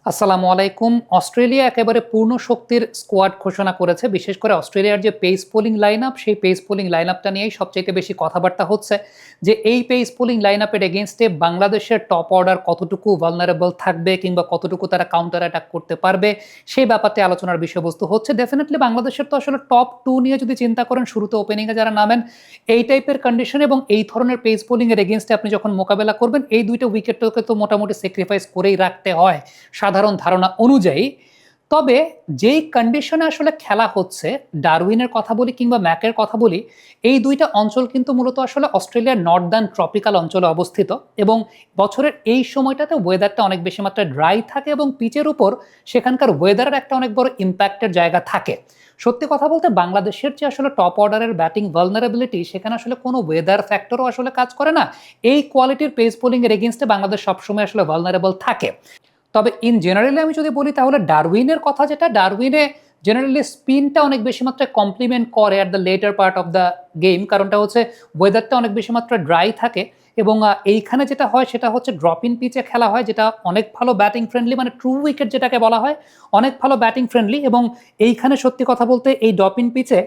আসসালামু আলাইকুম। অস্ট্রেলিয়া একেবারে পূর্ণ শক্তির স্কোয়াড ঘোষণা করেছে। বিশেষ করে অস্ট্রেলিয়ার যে পেস বোলিং লাইনআপ, সেই পেস বোলিং লাইনআপটা নিয়েই সবচাইতে বেশি কথাবার্তা হচ্ছে যে এই পেস বোলিং লাইনআপের এগেইনস্টে বাংলাদেশের টপ অর্ডার কতটুকু ভালনারেবল থাকবে কিংবা কতটুকু তারা কাউন্টার অ্যাটাক করতে পারবে, সেই ব্যাপারটি আলোচনার বিষয়বস্তু হচ্ছে। ডেফিনিটলি বাংলাদেশের তো আসলে টপ 2 নিয়ে যদি চিন্তা করেন, শুরুতে ওপেনিংয়ে যারা নামেন, এই টাইপের কন্ডিশন এবং এই ধরনের পেস বোলিংয়ের এগেইনস্টে আপনি যখন মোকাবেলা করবেন, এই ২টা উইকেটটাকে তো মোটামুটি স্যাক্রিফাইস করেই রাখতে হয় সাধারণ ধারণা অনুযায়ী। তবে যেই কন্ডিশনে আসলে খেলা হচ্ছে, ডারউইনের কথা বলি কিংবা ম্যাকের কথা বলি, এই ২টা অঞ্চল কিন্তু মূলত আসলে অস্ট্রেলিয়ার নর্দার্ন ট্রপিক্যাল অঞ্চলে অবস্থিত এবং বছরের এই সময়টাতে ওয়েদারটা অনেক বেশি মাত্রায় ড্রাই থাকে এবং পিচের উপর সেখানকার ওয়েদারের একটা অনেক বড় ইম্প্যাক্টের জায়গা থাকে। সত্যি কথা বলতে বাংলাদেশের যে আসলে টপ অর্ডারের ব্যাটিং ভালনারেবিলিটি, সেখানে আসলে কোনো ওয়েদার ফ্যাক্টরও আসলে কাজ করে না। এই কোয়ালিটির পেস বোলিংয়ের এগেইনস্টে বাংলাদেশ সবসময় আসলে ভালনারেবল থাকে। তবে ইন জেনারেলি আমি যদি বলি, তাহলে ডারউইনের কথা, যেটা ডারউইনে জেনারেলি স্পিনটা অনেক বেশি মাত্রায় কমপ্লিমেন্ট করে at the letter part of the game. কারণটা হচ্ছে ওয়েদারটা অনেক বেশি মাত্রায় ড্রাই থাকে এবং এইখানে যেটা হয় সেটা হচ্ছে ড্রপ ইন পিচে খেলা হয়, যেটা অনেক ভালো ব্যাটিং ফ্রেন্ডলি, মানে ট্রু উইকেট যেটাকে বলা হয়, অনেক ভালো ব্যাটিং ফ্রেন্ডলি। এবং এইখানে সত্যি কথা বলতে এই ড্রপ ইন পিচে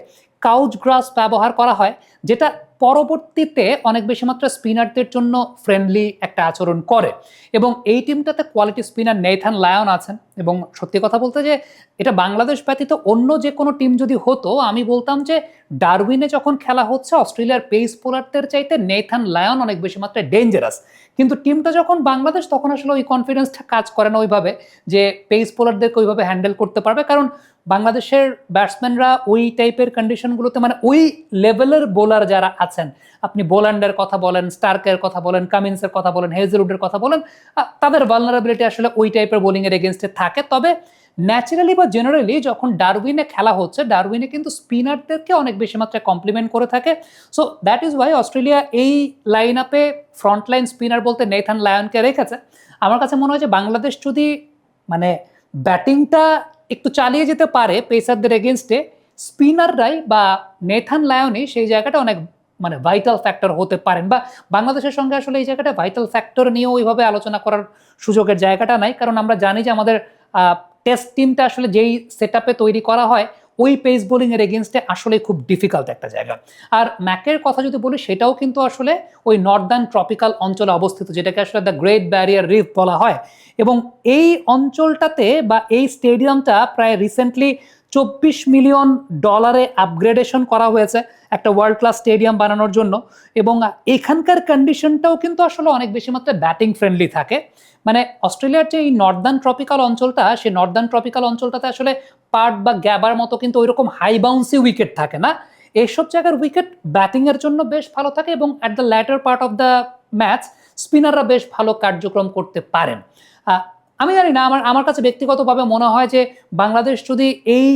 কাউচ গ্রাস ব্যবহার করা হয়, যেটা পরবর্তীতে অনেক বেশি মাত্রা স্পিনারদের জন্য ফ্রেন্ডলি একটা আচরণ করে। এবং এই টিমটাতে কোয়ালিটি স্পিনার নেথান লায়ন আছেন এবং সত্যি কথা বলতে যে এটা বাংলাদেশ ব্যতীত অন্য যে কোনো টিম যদি হতো, আমি বলতাম যে ডারউইনে যখন খেলা হচ্ছে অস্ট্রেলিয়ার পেস বোলারদের চাইতে নেথান লায়ন অনেক বেশি মাত্রায় ডেঞ্জারাস। কিন্তু টিমটা যখন বাংলাদেশ, তখন আসলে ওই কনফিডেন্সটা কাজ করে না ওইভাবে যে পেস বোলারদেরকে ওইভাবে হ্যান্ডেল করতে পারবে। কারণ বাংলাদেশের ব্যাটসম্যানরা ওই টাইপের কন্ডিশনগুলোতে, মানে ওই লেভেলের বোলার যারা আছেন, আপনি বোল্যান্ডের কথা বলেন, স্টার্কের কথা বলেন, কামিন্সের কথা বলেন, হেজলউডের কথা বলেন, তাদের ভালনারেবিলিটি আসলে ওই টাইপের বোলিংয়ের এগেনস্টে থাকে। তবে ন্যাচারালি বা জেনারেলি যখন ডারউইনে খেলা হচ্ছে, ডারউইনে কিন্তু স্পিনারদেরকে অনেক বেশি মাত্রায় কমপ্লিমেন্ট করে থাকে। So that is Y Australia এই লাইন আপে ফ্রন্টলাইন স্পিনার বলতে নেথান লায়নকে রেখেছে। আমার কাছে মনে হয় যে বাংলাদেশ যদি মানে ব্যাটিংটা একটু চালিয়ে যেতে পারে পেসারদের এগেনস্টে, স্পিনাররাই বা নেথান লায়নই সেই জায়গাটা অনেক মানে ভাইটাল ফ্যাক্টর হতে পারেন। বা বাংলাদেশের সঙ্গে আসলে এই জায়গাটা ভাইটাল ফ্যাক্টর নিয়েও ওইভাবে আলোচনা করার সুযোগের জায়গাটা নাই, কারণ আমরা জানি যে আমাদের টেস্ট টিমটা আসলে যেই সেট আপে তৈরি করা হয়, ওই পেস বোলিংয়ের এগেনস্টে আসলে খুব ডিফিকাল্ট একটা জায়গা। আর ম্যাকের কথা যদি বলি, সেটাও কিন্তু আসলে ওই নর্দার্ন ট্রপিক্যাল অঞ্চলে অবস্থিত, যেটাকে আসলে দ্য গ্রেট ব্যারিয়ার রিফ বলা হয়। এবং এই অঞ্চলটাতে বা এই স্টেডিয়ামটা প্রায় রিসেন্টলি $24 মিলিয়ন আপগ্রেডেশন করা হয়েছে একটা ওয়ার্ল্ড ক্লাস স্টেডিয়াম বানানোর জন্য। এবং এখানকার কন্ডিশনটাও কিন্তু আসলে অনেক বেশি মাত্রায় ব্যাটিং ফ্রেন্ডলি থাকে। মানে অস্ট্রেলিয়ার যে এই নর্দার্ন ট্রপিক্যাল অঞ্চলটা, সেই নর্দার্ন ট্রপিক্যাল অঞ্চলটাতে আসলে পার্ট বা গ্যাবার মতো কিন্তু ওইরকম হাই বাউন্সি উইকেট থাকে না। এইসব জায়গার উইকেট ব্যাটিংয়ের জন্য বেশ ভালো থাকে এবং at the latter part of the match স্পিনাররা বেশ ভালো কার্যক্রম করতে পারেন। আমি জানি না, আমার আমার কাছে ব্যক্তিগতভাবে মনে হয় যে বাংলাদেশ যদি এই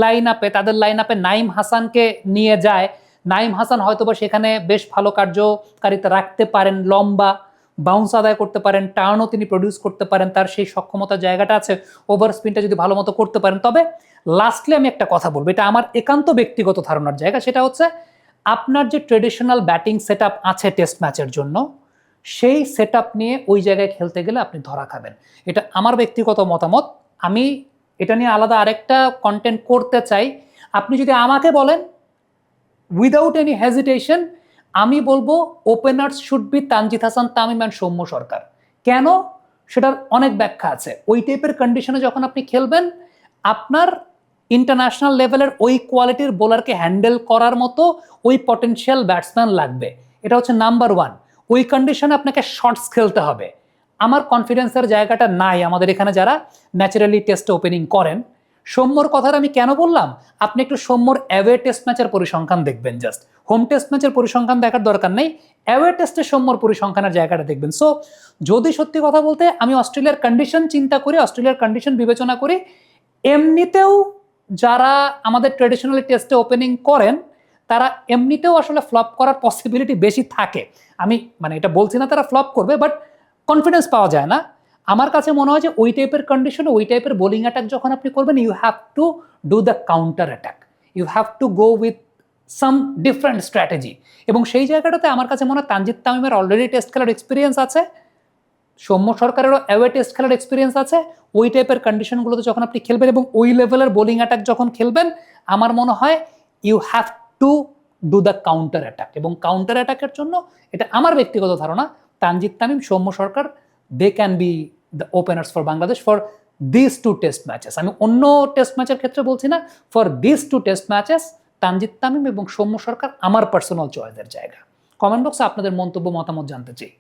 লাইন আপে, তাদের লাইন আপে নাইম হাসানকে নিয়ে যায়, নাইম হাসান হয়তোবা সেখানে বেশ ভালো কার্যকারিতা রাখতে পারেন, লম্বা বাউন্স আদায় করতে পারেন, টার্নও তিনি প্রডিউস করতে পারেন, তার সেই সক্ষমতার জায়গাটা আছে, ওভার স্পিনটা যদি ভালো মতো করতে পারেন। তবে লাস্টলি আমি একটা কথা বলবো, এটা আমার একান্ত ব্যক্তিগত ধারণার জায়গা, সেটা হচ্ছে আপনার যে ট্রেডিশনাল ব্যাটিং সেট আছে টেস্ট ম্যাচের জন্য, সেই সেট নিয়ে ওই জায়গায় খেলতে গেলে আপনি ধরা খাবেন। এটা আমার ব্যক্তিগত মতামত। আমি এটা নিয়ে আলাদা আরেকটা কন্টেন্ট করতে চাই। আপনি যদি আমাকে বলেন উইদাউট এনি হেজিটেশন, আমি বলবো openers should be Tanzid Hasan Tamim and Soumya Sarkar. কেন? সেটার অনেক ব্যাখ্যা আছে। ওই টাইপের কন্ডিশনে যখন আপনি খেলবেন, আপনার ইন্টারন্যাশনাল লেভেলের ওই কোয়ালিটির বোলারকে হ্যান্ডেল করার মতো ওই পটেনশিয়াল ব্যাটসম্যান লাগবে। এটা হচ্ছে নাম্বার ওয়ান। ওই কন্ডিশনে আপনাকে শর্টস খেলতে হবে। আমার কনফিডেন্সের জায়গাটা নাই আমাদের এখানে যারা ন্যাচারালি টেস্টে ওপেনিং করেন। সৌম্যর কথাটা আমি কেন বললাম, আপনি একটু সৌম্যর অ্যাওয়ে টেস্ট ম্যাচের পরিসংখ্যান দেখবেন, জাস্ট হোম টেস্ট ম্যাচের পরিসংখ্যান দেখার দরকার নেই, অ্যাওয়ে টেস্টে সৌম্যর পরিসংখ্যানের জায়গাটা দেখবেন। সো যদি সত্যি কথা বলতে আমি অস্ট্রেলিয়ার কন্ডিশন চিন্তা করি, অস্ট্রেলিয়ার কন্ডিশন বিবেচনা করি, এমনিতেও যারা আমাদের ট্রেডিশনালি টেস্টে ওপেনিং করেন, তারা এমনিতেও আসলে ফ্লপ করার পসিবিলিটি বেশি থাকে। আমি মানে এটা বলছি না তারা ফ্লপ করবে, বাট কনফিডেন্স পাওয়া যায় না। আমার কাছে মনে হয় যে ওই টাইপের কন্ডিশনে ওই টাইপের বোলিং অ্যাটাক যখন আপনি করবেন, you have to do the counter attack, you have to go with some different strategy. এবং সেই জায়গাটাতে আমার কাছে মনে হয় তানজিদ তামিমের অলরেডি টেস্ট খেলার এক্সপিরিয়েন্স আছে, সৌম্য সরকারেরও অ্যাওয়ে টেস্ট খেলার এক্সপিরিয়েন্স আছে, ওই টাইপের কন্ডিশনগুলোতে যখন আপনি খেলবেন এবং ওই লেভেলের বোলিং অ্যাটাক যখন খেলবেন, আমার মনে হয় you have to do the counter attack. এবং কাউন্টার অ্যাটাকের জন্য, এটা আমার ব্যক্তিগত ধারণা, Tanzid Tamim, Soumya Sarkar, they can be the openers for Bangladesh for this two test matches. আমি অন্য টেস্ট ম্যাচের ক্ষেত্রে বলছি না, for this two test matches Tanzid Tamim এবং সৌম্য সরকার আমার পার্সোনাল চয়েসের জায়গা। কমেন্ট বক্সে আপনাদের মন্তব্য, মতামত জানতে চাই।